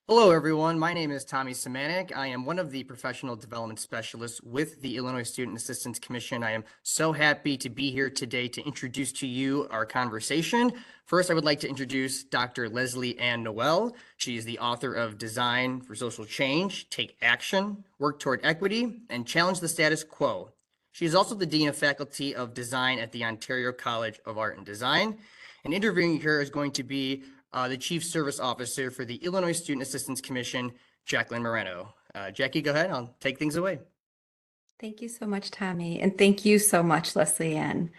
Hello, everyone. My name is Tommy Semanek. I am one of the professional development specialists with the Illinois Student Assistance Commission. I am so happy to be here today to introduce to you our conversation. First, I would like to introduce Dr. Leslie Ann Noel. She is the author of Design for Social Change, Take Action, Work Toward Equity, and Challenge the Status Quo. She is also the Dean of Faculty of Design at the Ontario College of Art and Design. And interviewing her is going to be the Chief Service Officer for the Illinois Student Assistance Commission, Jacqueline Moreno. Jackie, go ahead. I'll take things away. Thank you so much, Tommy. And thank you so much, Leslie Ann.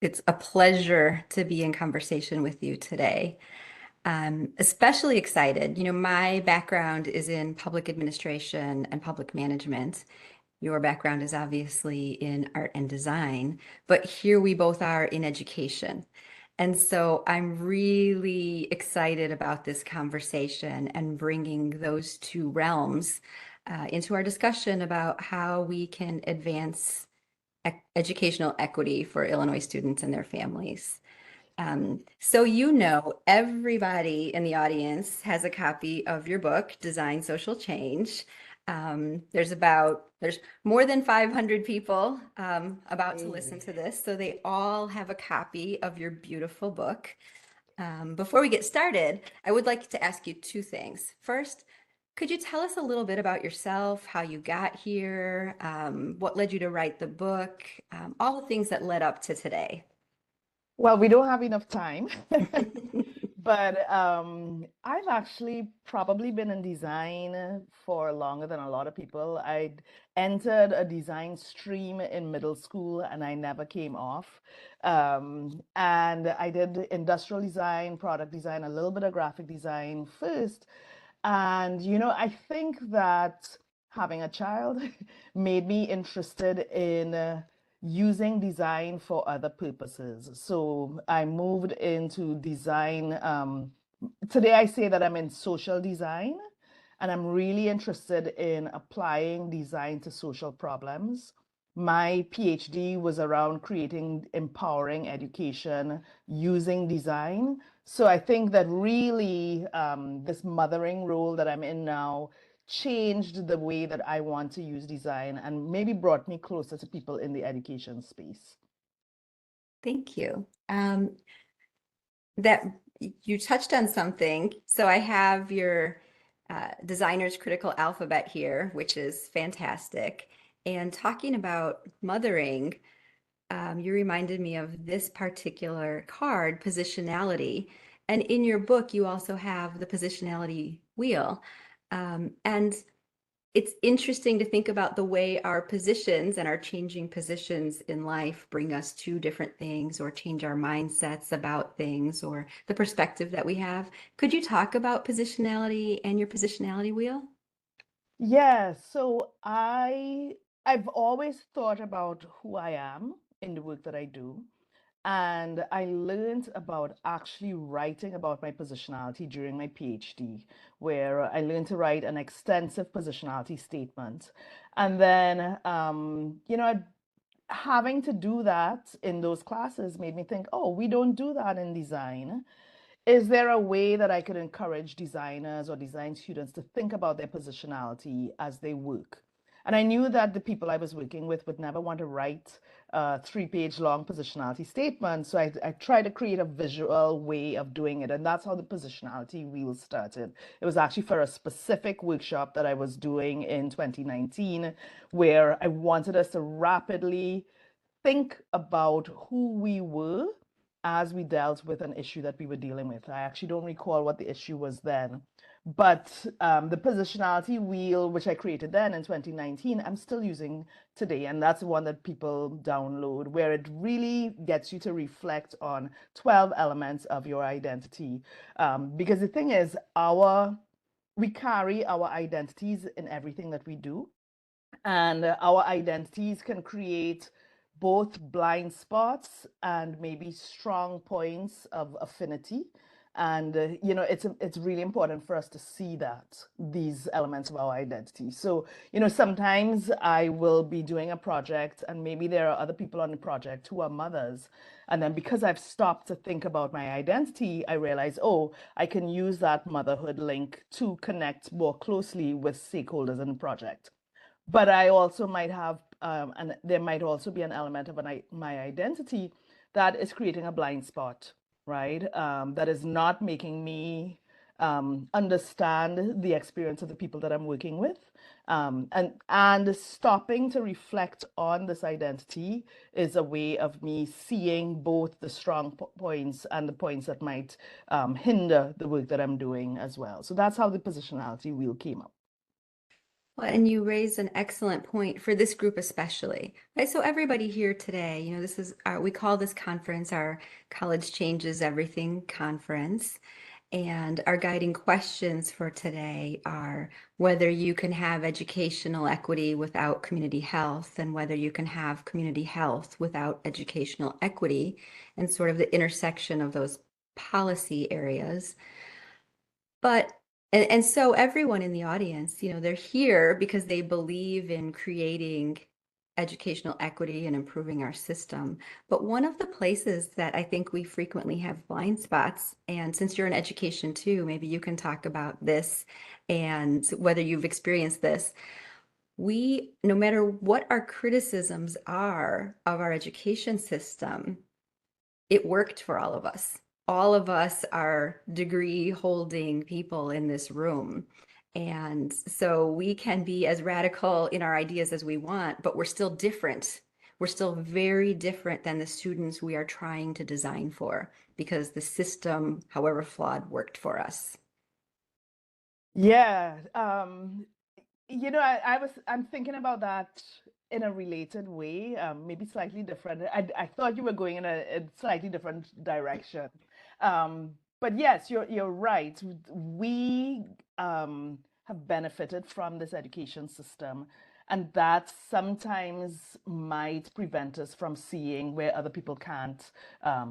It's a pleasure to be in conversation with you today. Especially excited. My background is in public administration and public management. Your background is obviously in art and design, but here we both are in education. And so I'm really excited about this conversation and bringing those two realms into our discussion about how we can advance educational equity for Illinois students and their families. Everybody in the audience has a copy of your book, Design Social Change. There's more than 500 people about to listen to this, so they all have a copy of your beautiful book. Before we get started, I would like to ask you two things. First, could you tell us a little bit about yourself, how you got here, what led you to write the book, all the things that led up to today? Well, we don't have enough time, but I've actually probably been in design for longer than a lot of people. I entered a design stream in middle school and I never came off. And I did industrial design, product design, a little bit of graphic design first. And, I think that having a child made me interested in using design for other purposes. So I moved into design. Today I say that I'm in social design and I'm really interested in applying design to social problems. My PhD was around creating empowering education using design. So I think that really this mothering role that I'm in now changed the way that I want to use design and maybe brought me closer to people in the education space. Thank you. That you touched on something. So I have your designer's critical alphabet here, which is fantastic. And talking about mothering, you reminded me of this particular card, positionality. And in your book, you also have the positionality wheel. And it's interesting to think about the way our positions and our changing positions in life bring us to different things or change our mindsets about things or the perspective that we have. Could you talk about positionality and your positionality wheel? Yeah, so I've always thought about who I am in the work that I do. And I learned about actually writing about my positionality during my PhD, where I learned to write an extensive positionality statement. And then, having to do that in those classes made me think, oh, we don't do that in design. Is there a way that I could encourage designers or design students to think about their positionality as they work? And I knew that the people I was working with would never want to write a 3-page long positionality statement. So I tried to create a visual way of doing it. And that's how the positionality wheel started. It was actually for a specific workshop that I was doing in 2019, where I wanted us to rapidly think about who we were as we dealt with an issue that we were dealing with. I actually don't recall what the issue was then, but the positionality wheel, which I created then in 2019, I'm still using today. And that's the one that people download, where it really gets you to reflect on 12 elements of your identity. Because the thing is, we carry our identities in everything that we do. And our identities can create both blind spots and maybe strong points of affinity. And it's really important for us to see these elements of our identity. So sometimes I will be doing a project, and maybe there are other people on the project who are mothers, and then because I've stopped to think about my identity, I realize, oh, I can use that motherhood link to connect more closely with stakeholders in the project. But I also might have, and there might also be an element of my identity that is creating a blind spot, right? That is not making me understand the experience of the people that I'm working with. And stopping to reflect on this identity is a way of me seeing both the strong points and the points that might hinder the work that I'm doing as well. So that's how the positionality wheel came up. Well, and you raised an excellent point for this group especially, right? So everybody here today, this is we call this conference our College Changes Everything Conference. And our guiding questions for today are whether you can have educational equity without community health, and whether you can have community health without educational equity, and sort of the intersection of those policy areas. But and so everyone in the audience, they're here because they believe in creating educational equity and improving our system. But one of the places that I think we frequently have blind spots, and since you're in education too, maybe you can talk about this and whether you've experienced this. No matter what our criticisms are of our education system, it worked for all of us. All of us are degree holding people in this room. And so we can be as radical in our ideas as we want, but we're still different. We're still very different than the students we are trying to design for, because the system, however flawed, worked for us. Yeah, I'm thinking about that in a related way, maybe slightly different. I thought you were going in a slightly different direction. But yes, you're right. We have benefited from this education system, and that sometimes might prevent us from seeing where other people can't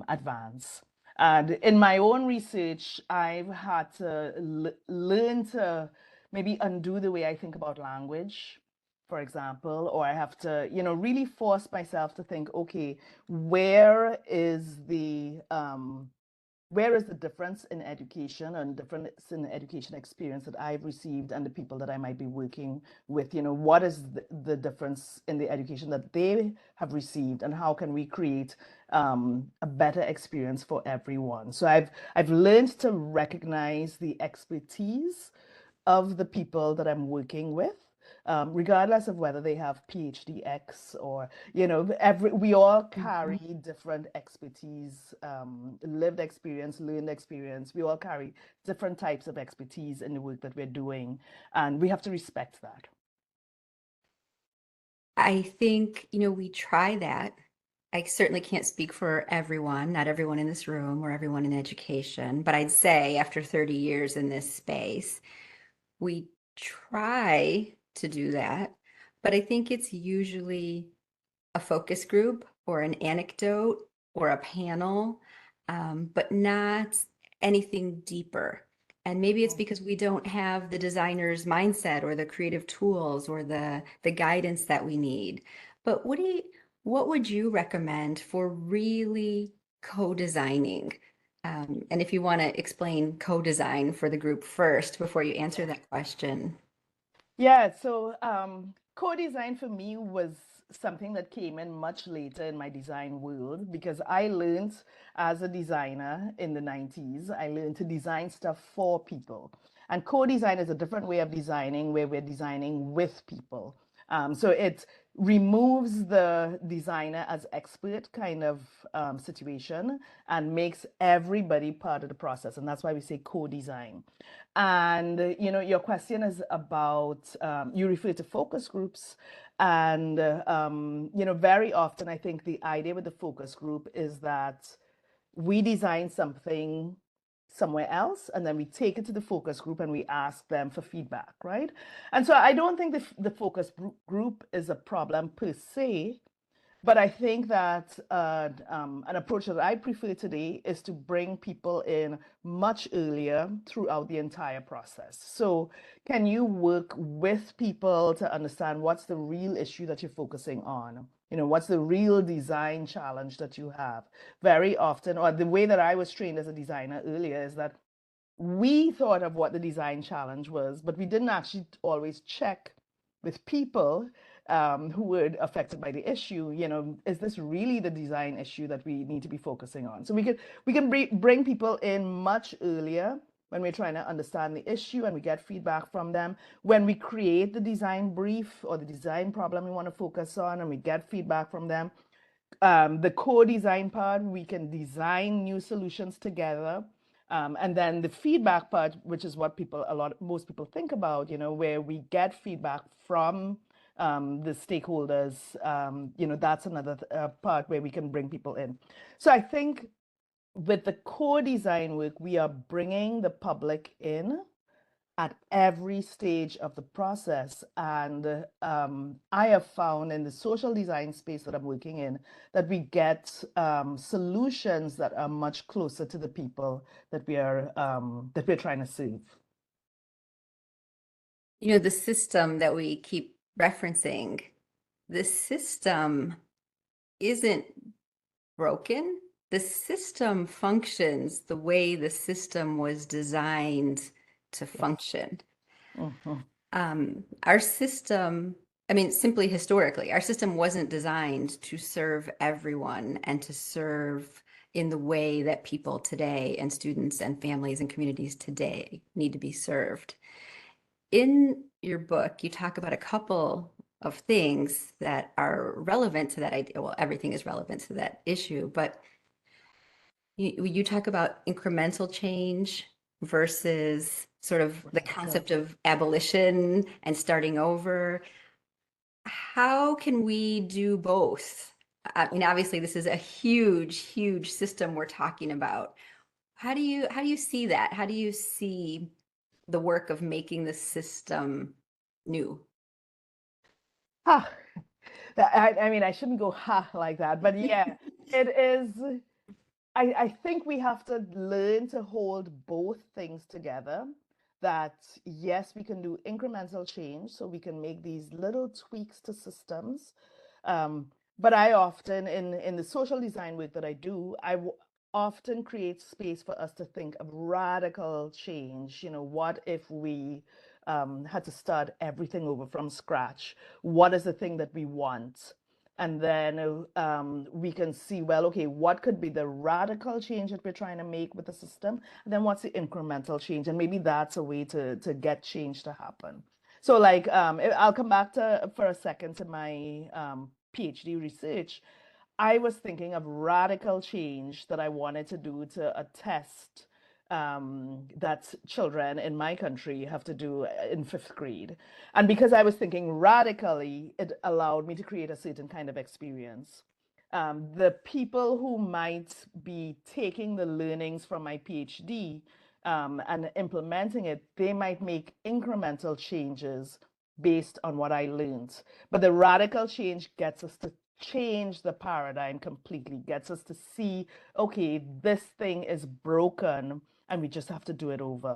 advance. And in my own research, I've had to learn to maybe undo the way I think about language, for example, or I have to, really force myself to think, okay, where is the difference in education and difference in education experience that I've received and the people that I might be working with? What is the difference in the education that they have received, and how can we create a better experience for everyone? So I've learned to recognize the expertise of the people that I'm working with, regardless of whether they have PhD-X or, we all carry different expertise, lived experience, learned experience. We all carry different types of expertise in the work that we're doing, and we have to respect that. I think, we try that. I certainly can't speak for everyone, not everyone in this room or everyone in education, but I'd say after 30 years in this space, we try to do that, but I think it's usually a focus group or an anecdote or a panel, but not anything deeper. And maybe it's because we don't have the designer's mindset or the creative tools or the guidance that we need. But what would you recommend for really co-designing? And if you want to explain co-design for the group first before you answer that question. Yeah, so co-design for me was something that came in much later in my design world, because I learned as a designer in the 90s, I learned to design stuff for people. And co-design is a different way of designing, where we're designing with people. So it removes the designer as expert kind of situation and makes everybody part of the process. And that's why we say co-design. And your question is about, you refer to focus groups, and very often I think the idea with the focus group is that we design something somewhere else, and then we take it to the focus group and we ask them for feedback, right? And so I don't think the focus group is a problem per se. But I think that an approach that I prefer today is to bring people in much earlier throughout the entire process. So, can you work with people to understand what's the real issue that you're focusing on? What's the real design challenge that you have? Very often, or the way that I was trained as a designer earlier, is that we thought of what the design challenge was, but we didn't actually always check with people who were affected by the issue. Is this really the design issue that we need to be focusing on? So we can bring people in much earlier when we're trying to understand the issue and we get feedback from them. When we create the design brief or the design problem we want to focus on and we get feedback from them, the co-design part, we can design new solutions together. And then the feedback part, which is what most people think about, where we get feedback from the stakeholders, that's another part where we can bring people in. So I think with the co-design work, we are bringing the public in at every stage of the process. And I have found in the social design space that I'm working in that we get solutions that are much closer to the people that we're trying to serve. The system that we keep referencing, the system isn't broken. The system functions the way the system was designed to function. Mhm. Our system, simply historically, our system wasn't designed to serve everyone and to serve in the way that people today and students and families and communities today need to be served. In your book, you talk about a couple of things that are relevant to that idea. Well, everything is relevant to that issue, but you talk about incremental change versus sort of the concept of abolition and starting over. How can we do both? Obviously, this is a huge, huge system we're talking about. How do you see that? How do you see the work of making the system new? Ha! I shouldn't go ha like that, but yeah, it is. I think we have to learn to hold both things together. That yes, we can do incremental change, so we can make these little tweaks to systems. But I often, in the social design work that I do, often create space for us to think of radical change. What if we had to start everything over from scratch? What is the thing that we want? And then we can see, well, okay, what could be the radical change that we're trying to make with the system? And then what's the incremental change? And maybe that's a way to get change to happen. So like, I'll come back for a second to my PhD research. I was thinking of radical change that I wanted to do to a test that children in my country have to do in fifth grade. And because I was thinking radically, it allowed me to create a certain kind of experience. The people who might be taking the learnings from my PhD and implementing it, they might make incremental changes based on what I learned. But the radical change gets us to change the paradigm completely, gets us to see, okay, this thing is broken and we just have to do it over.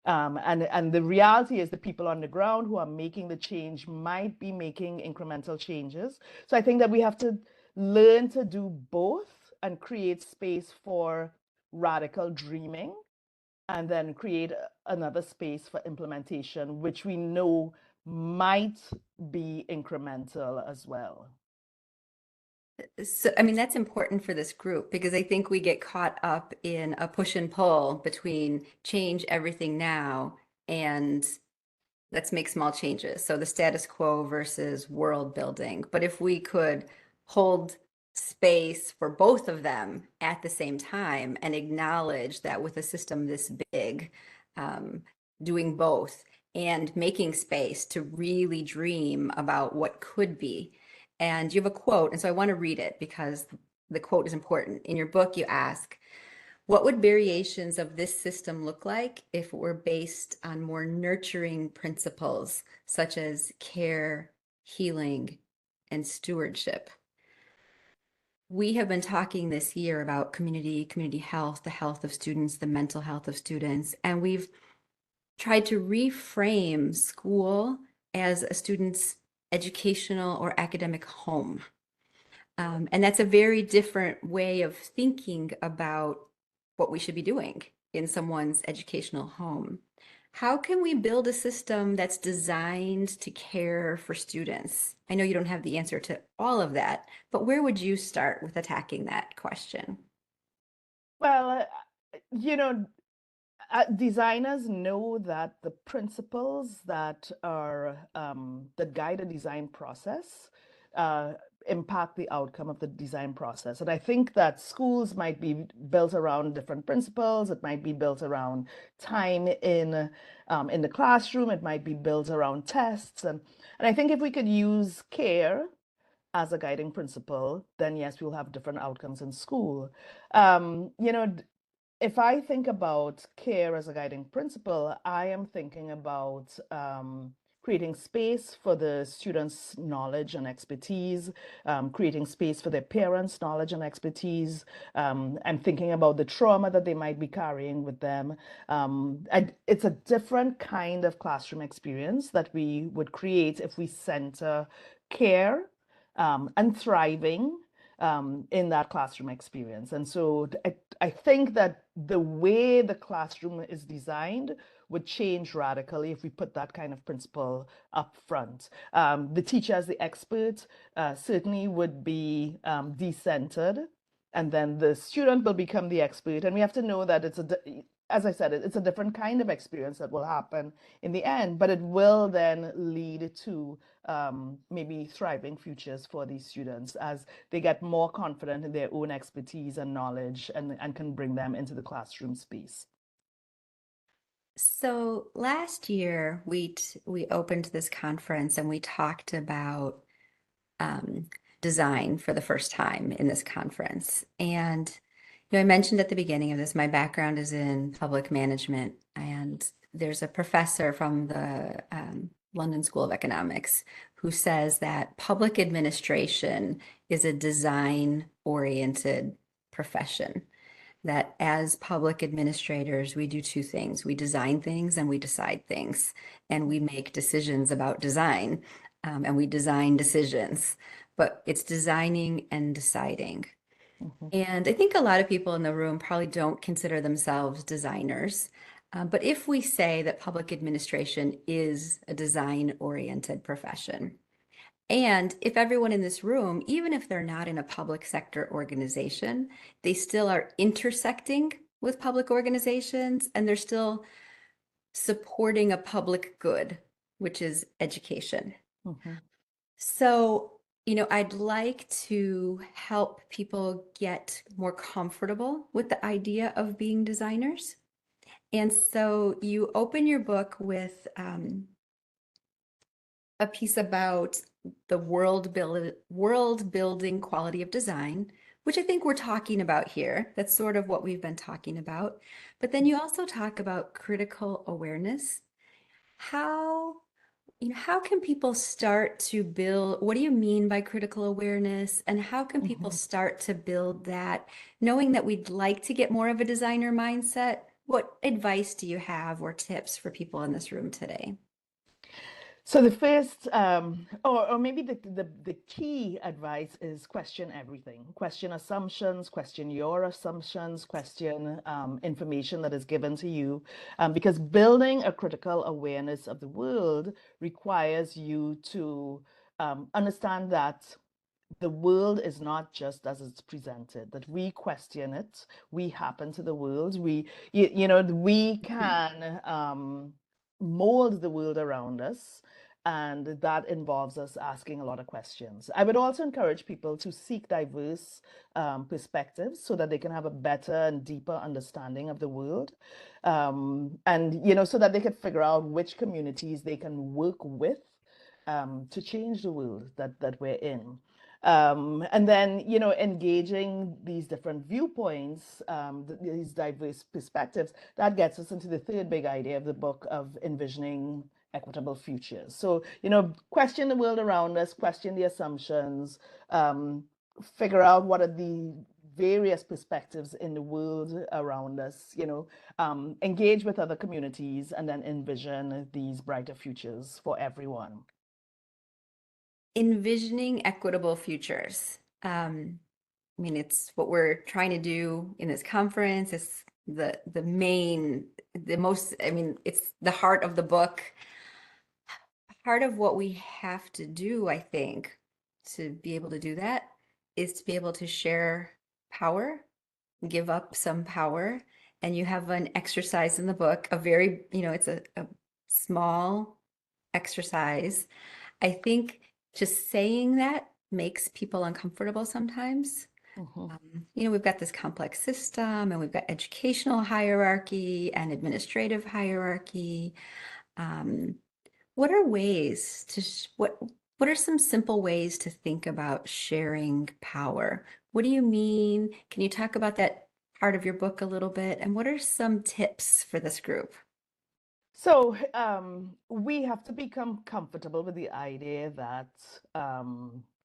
And the reality is the people on the ground who are making the change might be making incremental changes. So I think that we have to learn to do both and create space for radical dreaming and then create another space for implementation, which we know might be incremental as well. So, that's important for this group because I think we get caught up in a push and pull between change everything now and let's make small changes. So the status quo versus world building. But if we could hold space for both of them at the same time and acknowledge that with a system this big, doing both and making space to really dream about what could be. And you have a quote, and so I want to read it because the quote is important. In your book, you ask, what would variations of this system look like if it were based on more nurturing principles such as care, healing, and stewardship? we have been talking this year about community health, the health of students, the mental health of students, and we've tried to reframe school as a student's educational or academic home. And that's a very different way of thinking about what we should be doing in someone's educational home. How can we build a system that's designed to care for students? I know you don't have the answer to all of that, but where would you start with attacking that question? Well, you know, designers know that the principles that are that guide a design process uh, impact the outcome of the design process. And I think that schools might be built around different principles. It might be built around time in the classroom. It might be built around tests. And I think if we could use care as a guiding principle, then yes, we'll have different outcomes in school. You know, if I think about care as a guiding principle, I am thinking about creating space for the students' knowledge and expertise, creating space for their parents' knowledge and expertise. I'm thinking about the trauma that they might be carrying with them. It's a different kind of classroom experience that we would create if we center care and thriving in that classroom experience. And so I think that the way the classroom is designed would change radically if we put that kind of principle up front. The teacher as the expert certainly would be decentered, and then the student will become the expert. And we have to know that as I said, it's a different kind of experience that will happen in the end, but it will then lead to maybe thriving futures for these students as they get more confident in their own expertise and knowledge and can bring them into the classroom space. So last year we opened this conference and we talked about um, design for the first time in this conference. And I mentioned at the beginning of this, my background is in public management, and there's a professor from the London School of Economics who says that public administration is a design-oriented profession. That as public administrators, we do two things. We design things and we decide things, and we make decisions about design, and we design decisions, but it's designing and deciding. Mhm. And I think a lot of people in the room probably don't consider themselves designers. But if we say that public administration is a design-oriented profession, and if everyone in this room, even if they're not in a public sector organization, they still are intersecting with public organizations and they're still supporting a public good, which is education. Mhm. So, I'd like to help people get more comfortable with the idea of being designers. And so you open your book with a piece about the world building quality of design, which I think we're talking about here. That's sort of what we've been talking about. But then you also talk about critical awareness. How, how can people start to build, what do you mean by critical awareness? And how can people Mhm. start to build that, knowing that we'd like to get more of a designer mindset? What advice do you have or tips for people in this room today? So the first, or maybe the key advice is question everything. Question assumptions, question your assumptions, question information that is given to you. Because building a critical awareness of the world requires you to understand that the world is not just as it's presented, that we question it, we happen to the world, we can mold the world around us, and that involves us asking a lot of questions. I would also encourage people to seek diverse perspectives so that they can have a better and deeper understanding of the world, and so that they can figure out which communities they can work with to change the world that we're in. And then, engaging these different viewpoints, these diverse perspectives, that gets us into the third big idea of the book of envisioning equitable futures. So, question the world around us, question the assumptions, figure out what are the various perspectives in the world around us, engage with other communities, and then envision these brighter futures for everyone. Envisioning equitable futures. I mean, it's what we're trying to do in this conference. It's the main, the most, I mean, it's the heart of the book. Part of what we have to do, I think, to be able to do that is to be able to share power, give up some power. And you have an exercise in the book, a very, it's a small exercise. I think just saying that makes people uncomfortable sometimes. Mhm. We've got this complex system and we've got educational hierarchy and administrative hierarchy. Um, what are ways to what are some simple ways to think about sharing power? What do you mean? Can you talk about that part of your book a little bit? And what are some tips for this group? So we have to become comfortable with the idea that,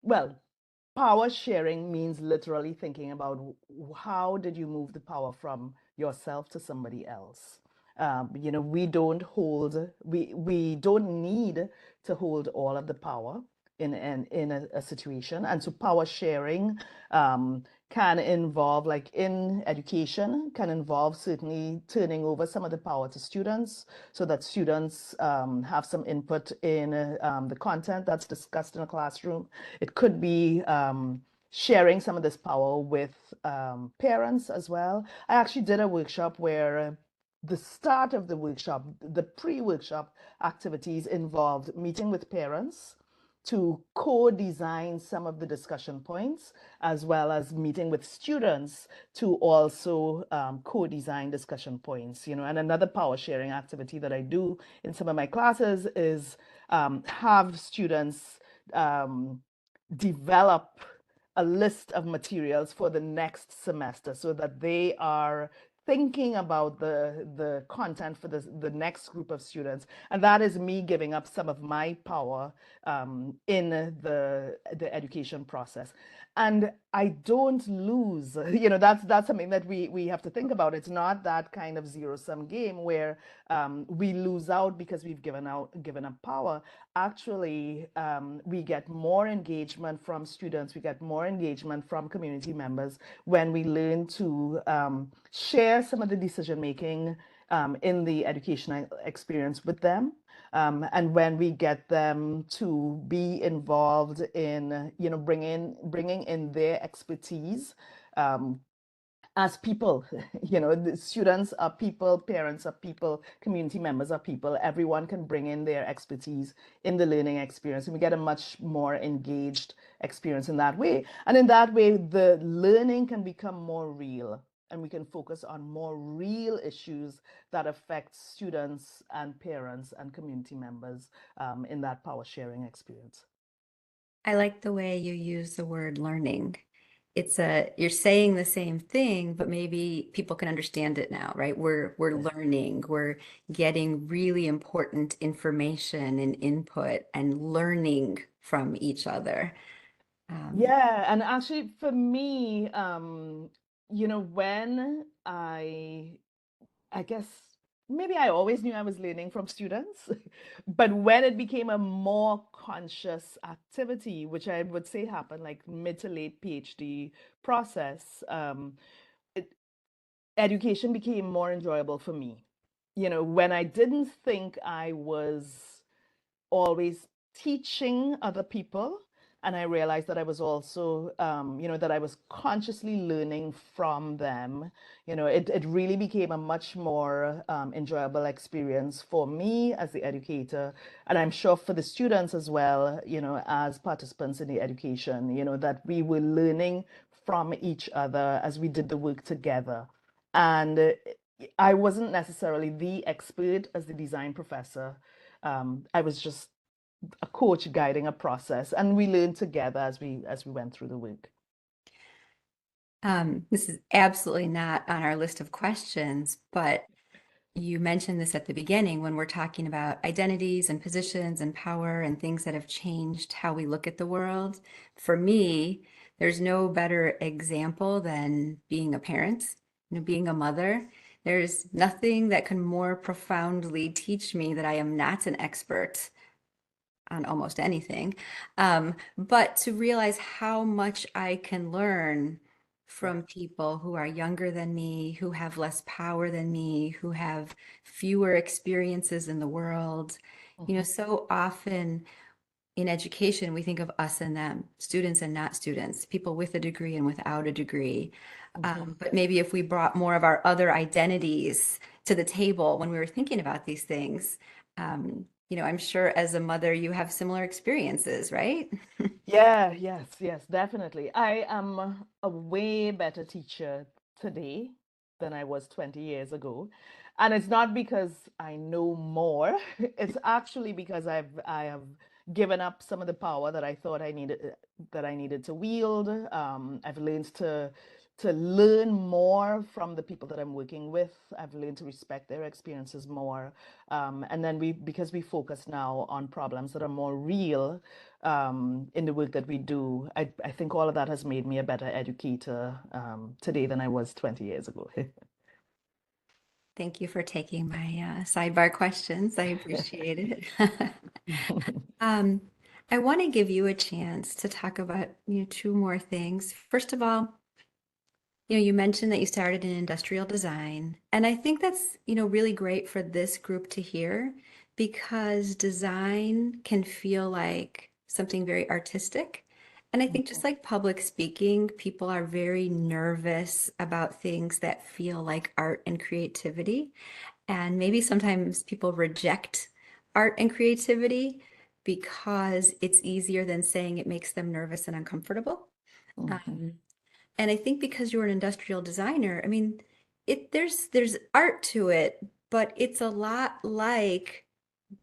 well, power sharing means literally thinking about how did you move the power from yourself to somebody else. We don't need to hold all of the power in a situation, and so power sharing can involve, like in education, can involve certainly turning over some of the power to students so that students have some input in the content that's discussed in a classroom. It could be sharing some of this power with parents as well. I actually did a workshop where the start of the workshop, the pre-workshop activities involved meeting with parents to co-design some of the discussion points, as well as meeting with students to also co-design discussion points. And another power sharing activity that I do in some of my classes is have students um, develop a list of materials for the next semester so that they are thinking about the content for the next group of students. And that is me giving up some of my power in the education process. And I don't lose, that's something that we have to think about. It's not that kind of zero-sum game where we lose out because we've given up power. Actually, we get more engagement from students, we get more engagement from community members when we learn to share some of the decision making in the educational experience with them. And when we get them to be involved in, bringing in their expertise as people, the students are people, parents are people, community members are people. Everyone can bring in their expertise in the learning experience, and we get a much more engaged experience in that way. And in that way, the learning can become more real, and we can focus on more real issues that affect students and parents and community members in that power sharing experience. I like the way you use the word learning. You're saying the same thing, but maybe people can understand it now, right? We're learning, we're getting really important information and input and learning from each other. Yeah, and actually for me, when I guess maybe I always knew I was learning from students, but when it became a more conscious activity, which I would say happened like mid to late PhD process, it, education became more enjoyable for me. When I didn't think I was always teaching other people. And I realized that I was also, that I was consciously learning from them. It really became a much more enjoyable experience for me as the educator. And I'm sure for the students as well, as participants in the education, that we were learning from each other as we did the work together. And I wasn't necessarily the expert as the design professor. I was just a coach guiding a process, and we learned together as we went through the week. This is absolutely not on our list of questions, but you mentioned this at the beginning when we're talking about identities and positions and power and things that have changed how we look at the world. For me, there's no better example than being a parent, being a mother. There's nothing that can more profoundly teach me that I am not an expert on almost anything. But to realize how much I can learn Yeah. from people who are younger than me, who have less power than me, who have fewer experiences in the world. Mhm. So often in education, we think of us and them, students and not students, people with a degree and without a degree. Mhm. But maybe if we brought more of our other identities to the table when we were thinking about these things, I'm sure as a mother, you have similar experiences, right? Yeah, yes, definitely. I am a way better teacher today than I was 20 years ago. And it's not because I know more. It's actually because I have given up some of the power that I thought I needed to wield. I've learned to learn more from the people that I'm working with. I've learned to respect their experiences more. And then because we focus now on problems that are more real, in the work that we do, I think all of that has made me a better educator today than I was 20 years ago. Thank you for taking my sidebar questions. I appreciate it. Um, I want to give you a chance to talk about, two more things. First of all, you mentioned that you started in industrial design, and I think that's, really great for this group to hear because design can feel like something very artistic. And I think just like public speaking, people are very nervous about things that feel like art and creativity. And maybe sometimes people reject art and creativity because it's easier than saying it makes them nervous and uncomfortable. Mhm. Um, and I think because you're an industrial designer, I mean, there's art to it, but it's a lot like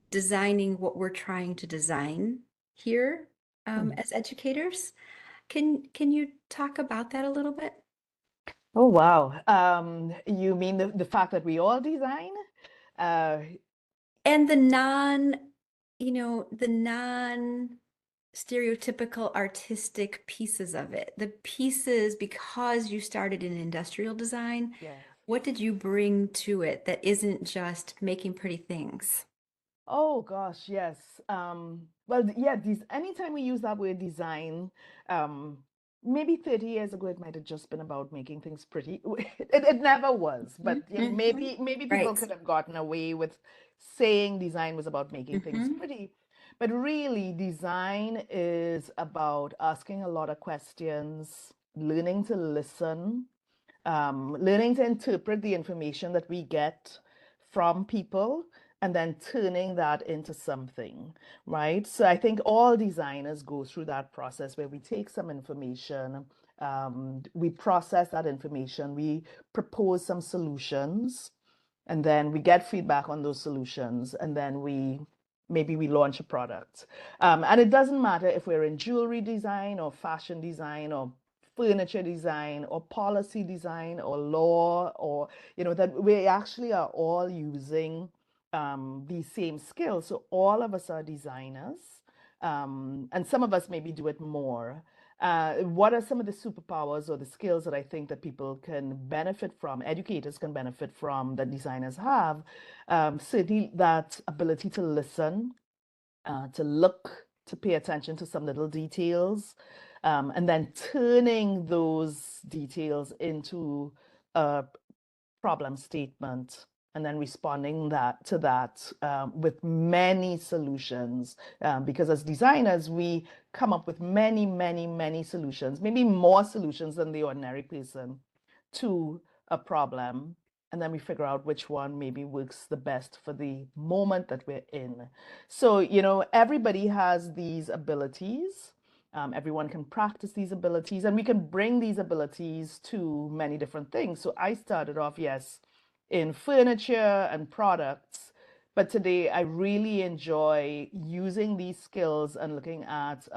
designing what we're trying to design here Mhm. as educators. Can you talk about that a little bit? Oh, wow. You mean the fact that we all design? Uh, And the non stereotypical artistic pieces of it. The pieces, because you started in industrial design, yes. what did you bring to it that isn't just making pretty things? Oh gosh, yes. Well, yeah, anytime we use that word design, um, maybe 30 years ago it might have just been about making things pretty. It never was, but Mhm. maybe people Right. could have gotten away with saying design was about making things Hmm. pretty. But really, design is about asking a lot of questions, learning to listen, learning to interpret the information that we get from people and then turning that into something, right? So I think all designers go through that process where we take some information, we process that information, we propose some solutions, and then we get feedback on those solutions, and then maybe we launch a product. And it doesn't matter if we're in jewelry design or fashion design or furniture design or policy design or law, or that we actually are all using these same skills. So all of us are designers, and some of us maybe do it more. What are some of the superpowers or the skills that I think that people can benefit from, educators can benefit from, that designers have? Certainly that ability to listen, to look, to pay attention to some little details, and then turning those details into a problem statement and then responding to that with many solutions, because as designers we come up with many solutions, maybe more solutions than the ordinary person, to a problem, and then we figure out which one maybe works the best for the moment that we're in. So everybody has these abilities. Everyone can practice these abilities, and we can bring these abilities to many different things. So I started off, yes, in furniture and products, but today I really enjoy using these skills and looking at.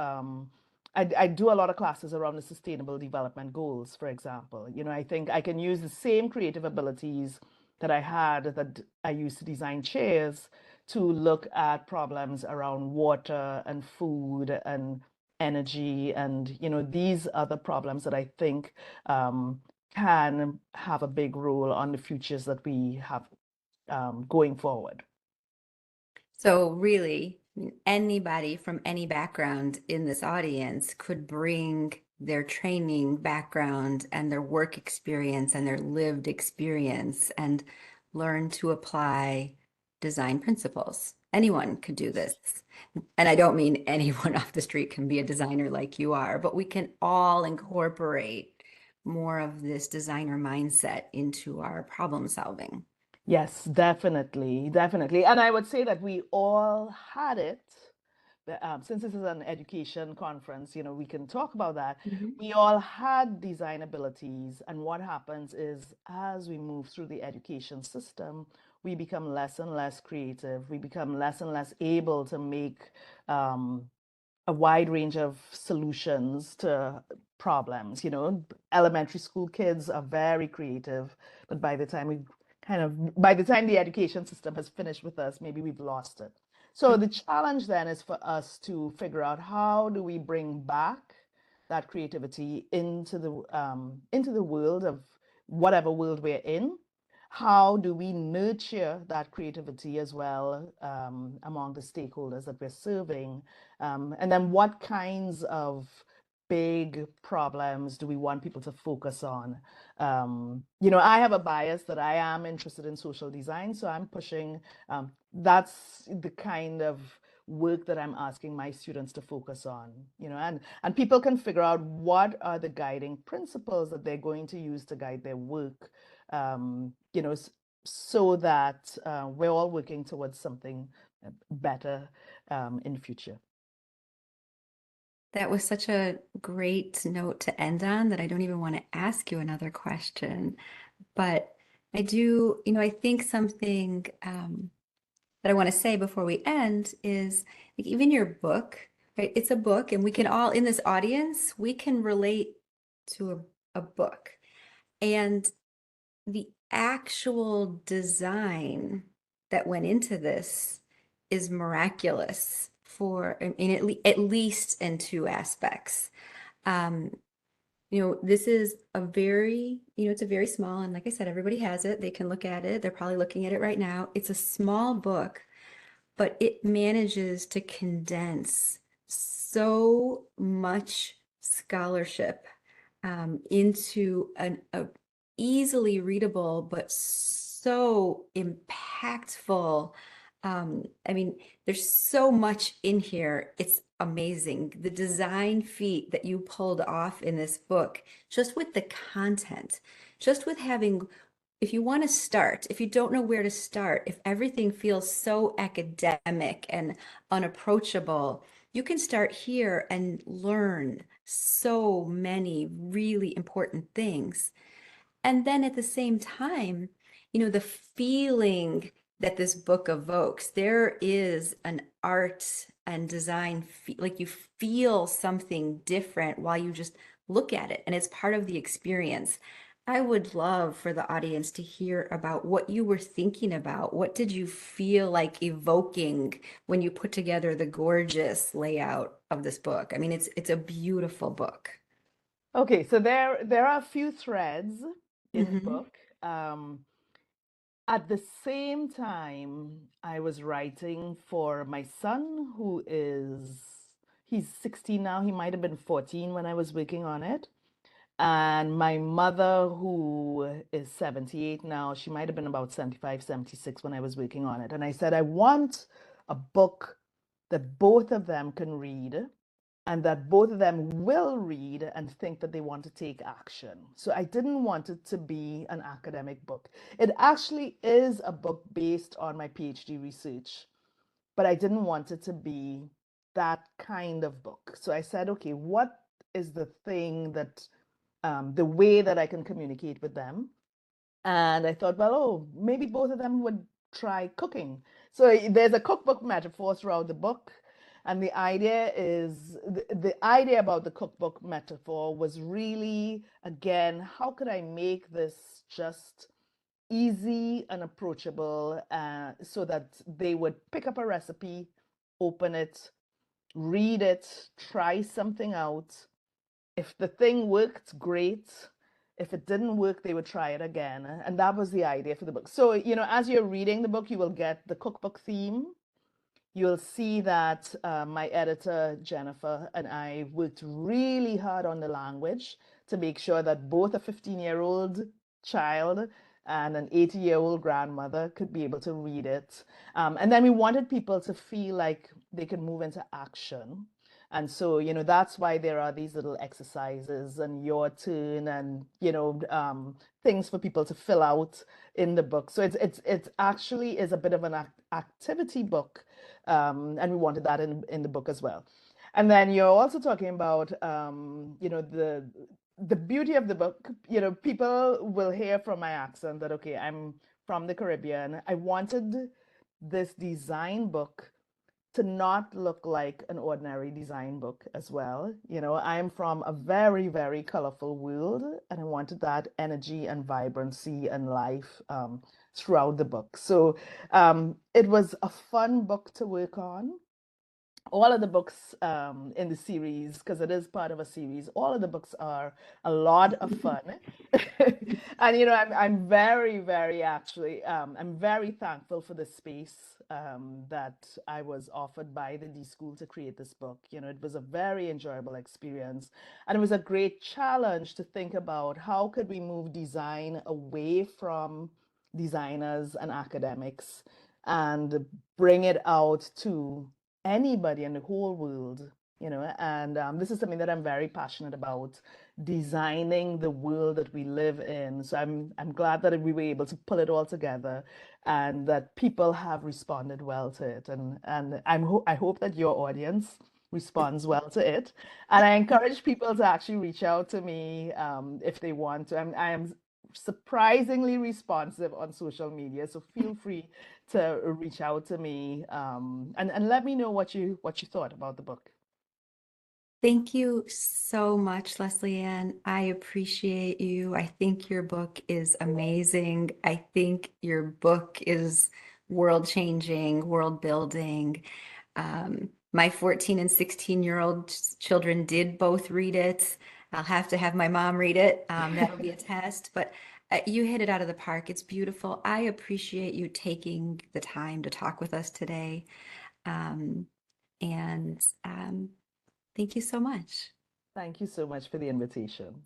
I do a lot of classes around the sustainable development goals, for example. I think I can use the same creative abilities that I used to design chairs to look at problems around water and food and energy, and these are the problems that I think can have a big role on the futures that we have going forward. So really, anybody from any background in this audience could bring their training background and their work experience and their lived experience and learn to apply design principles. Anyone could do this. And I don't mean anyone off the street can be a designer like you are, but we can all incorporate more of this designer mindset into our problem solving. Yes, definitely, definitely. And I would say that we all had it. Since this is an education conference, we can talk about that. Mhm. We all had design abilities, and what happens is as we move through the education system, we become less and less creative. We become less and less able to make um, a wide range of solutions to problems. Elementary school kids are very creative, but by the time the education system has finished with us, maybe we've lost it. So the challenge then is for us to figure out how do we bring back that creativity into the world of whatever world we're in. How do we nurture that creativity as well among the stakeholders that we're serving? And then what kinds of big problems do we want people to focus on? I have a bias that I am interested in social design, so I'm pushing. That's the kind of work that I'm asking my students to focus on. And people can figure out what are the guiding principles that they're going to use to guide their work. So that we're all working towards something better in the future. That was such a great note to end on that I don't even want to ask you another question. But I do, I think something that I want to say before we end is like even your book, right? It's a book, and we can all in this audience, we can relate to a book. And the actual design that went into this is miraculous for, I mean, at least in two aspects. Um, this is a very, it's a very small, and like I said, everybody has it. They can look at it. They're probably looking at it right now. It's a small book, but it manages to condense so much scholarship into a easily readable but so impactful. I mean, there's so much in here. It's amazing. The design feat that you pulled off in this book, just with the content, just with having, if you want to start, if you don't know where to start, if everything feels so academic and unapproachable, you can start here and learn so many really important things. And then at the same time, the feeling that this book evokes, there is an art and design, like you feel something different while you just look at it, and it's part of the experience. I would love for the audience to hear about what you were thinking about. What did you feel like evoking when you put together the gorgeous layout of this book? I mean, it's a beautiful book. Okay, so there are a few threads in the Hmm. book. At the same time, I was writing for my son, he's 16 now. He might have been 14 when I was working on it. And my mother, who is 78 now, she might have been about 75, 76 when I was working on it. And I said, I want a book that both of them can read and that both of them will read and think that they want to take action. So I didn't want it to be an academic book. It actually is a book based on my PhD research, but I didn't want it to be that kind of book. So I said, okay, what is the thing that, the way that I can communicate with them? And I thought, well, oh, maybe both of them would try cooking. So there's a cookbook metaphor throughout the book. And the idea is the idea about the cookbook metaphor was really, again, how could I make this just easy and approachable so that they would pick up a recipe, open it, read it, try something out. If the thing worked, great. If it didn't work, they would try it again. And that was the idea for the book. So, as you're reading the book, you will get the cookbook theme. You'll see that my editor, Jennifer, and I worked really hard on the language to make sure that both a 15-year-old child and an 80-year-old grandmother could be able to read it. And then we wanted people to feel like they could move into action. And so, that's why there are these little exercises and your turn and, things for people to fill out in the book. So it's actually is a bit of an activity book, and we wanted that in the book as well. And then you're also talking about, the beauty of the book. People will hear from my accent that, okay, I'm from the Caribbean. I wanted this design book to not look like an ordinary design book as well. I'm from a very, very colorful world, and I wanted that energy and vibrancy and life throughout the book. So it was a fun book to work on. All of the books in the series, because it is part of a series, all of the books are a lot of fun. And I'm very, very actually, I'm very thankful for the space that I was offered by the D School to create this book. It was a very enjoyable experience, and it was a great challenge to think about how could we move design away from designers and academics and bring it out to anybody in the whole world. And this is something that I'm very passionate about, designing the world that we live in. So I'm glad that we were able to pull it all together, and that people have responded well to it, and I hope that your audience responds well to it. And I encourage people to actually reach out to me if they want to. I am surprisingly responsive on social media, so feel free to reach out to me, and let me know what you thought about the book. Thank you so much, Leslie Ann. I appreciate you. I think your book is amazing. I think your book is world-changing, world-building. My 14 and 16-year-old children did both read it. I'll have to have my mom read it. That'll be a test, but you hit it out of the park. It's beautiful. I appreciate you taking the time to talk with us today. And thank you so much. Thank you so much for the invitation.